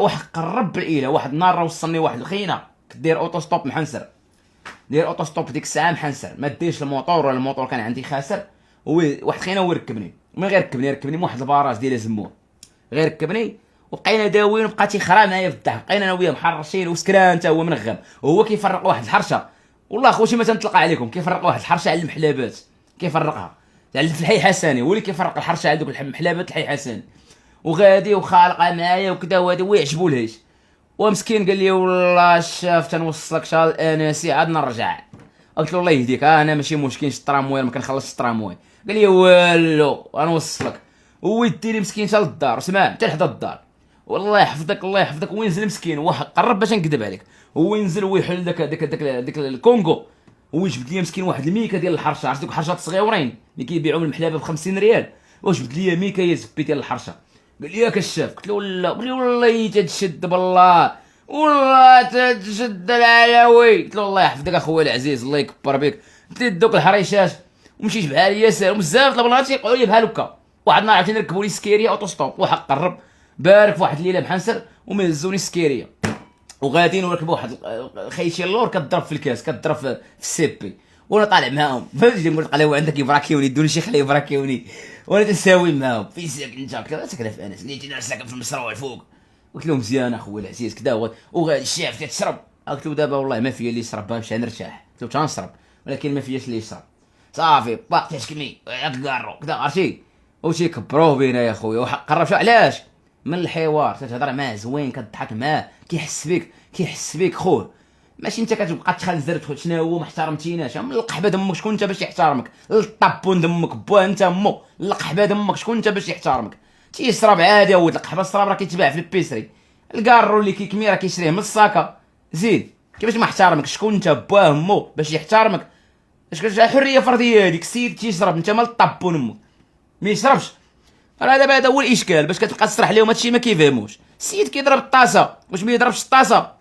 واحد قرب بالاله. واحد النهار راه وصلني واحد الخينا كدير اوتو ستوب محنسر، دير اوتو ستوب ديك الساعه محنسر، ما ديرش الموطور ولا الموطور كان عندي خاسر. واحد خينا هو ركبني، من غير ركبني من واحد الباراج ديال زمور، غير ركبني وبقينا داويين وبقى تيخرا معايا في الضحك. بقينا انا وياه محرشين وسكران حتى هو منغم، وهو كيفرق واحد الحرشه. والله خوتي ما تنطلق عليكم، كيفرق واحد الحرشه على المحلابات، كيفرقها على في الحي حساني، هو اللي كيفرق الحرشه على دوك المحلابات الحي حساني. وغادي وخالقه معايا وكذا وهادي ويعجبولهاش. ومسكين قال لي والله الشاف تنوصلك شال انسي عاد نرجع. قلت له الله يهديك، انا ماشي مشكل التراموي ما كنخلصش التراموي. قال لي والو غنوصلك. هو يديني مسكين حتى للدار، وسمع حتى لحدا الدار. والله يحفظك الله يحفظك. وينزل مسكين واحد قرب باش نكذب عليك، هو ينزل ويحل داك الكونغو. هو جبد لي مسكين واحد الميكا ديال الحرشه، عرفتي دوك الحرشات الصغيورين اللي كيبيعوا المحلابه ب 50 ريال. وجبد لي ميكا يا زبي ديال الحرشه. قال لي ياك الشاف. قلت له لا. قال لي والله تتشد بالله، والله تتشد العلاوي. قلت له الله يحفظك اخويا العزيز الله يكبر بك. ديت دوك الحريشات ومشيت بحال ياسر وبزاف البنات يقعدوا لي بحال هكا. واحد النهار عاوتاني ركبوا لي سكيريا اوتو ستوب، واحد قرب بارك في واحد الليله بحنسر ومهزوني سكيريا وغاديين وركبوا واحد خيشي اللور كضرب في الكاس، كضرب في السي بي. وانا طالع معاهم فهمتي، نقول قلاوي عندك يبراكيوني دوني شي خليه يبراكيوني وانا تنساوي معاهم. فين ساكن انت؟ قلت له ساكن في انس. قلت انا ساكن في المشروع الفوق. قلت له مزيان اخويا العزيز كذا وغادي الشاف تشرب. قلت له دابا والله ما فيا اللي يشرب باش نرتاح. قلت له تنشرب ولكن ما فياش اللي يشرب صافي باق تشكمي كارو كذا عرفتي. وشي كبروه بينا يا خويا وقرب شو علاش من الحوار تتهضر معاه زوين كضحك معاه كيحس بك خوه. ماشي انت كتبقى تخنزر تقول شنو هو ما احترمتيناش. من القحبه دمك شكون انت باش يحترمك؟ الطابون دمك بوه انت مو القحبه دمك شكون انت باش يحترمك؟ تيشرب عادي. ولد القحبه الصراب راه كيتباع في البيسري. الكارو اللي كيكمي راه كيشريه من الساكا. زيد كيفاش ما احترمك؟ شكون انت بوه مو باش يحترمك؟ اش حريه فرديه هذيك. السيد تيشرب انت مال الطابون امك ما يشربش. راه دابا هذا هو الاشكال باش كتبقى تسرح لهم هادشي ما كيفهموش. السيد كيضرب الطاسه واش ما يضربش الطاسه؟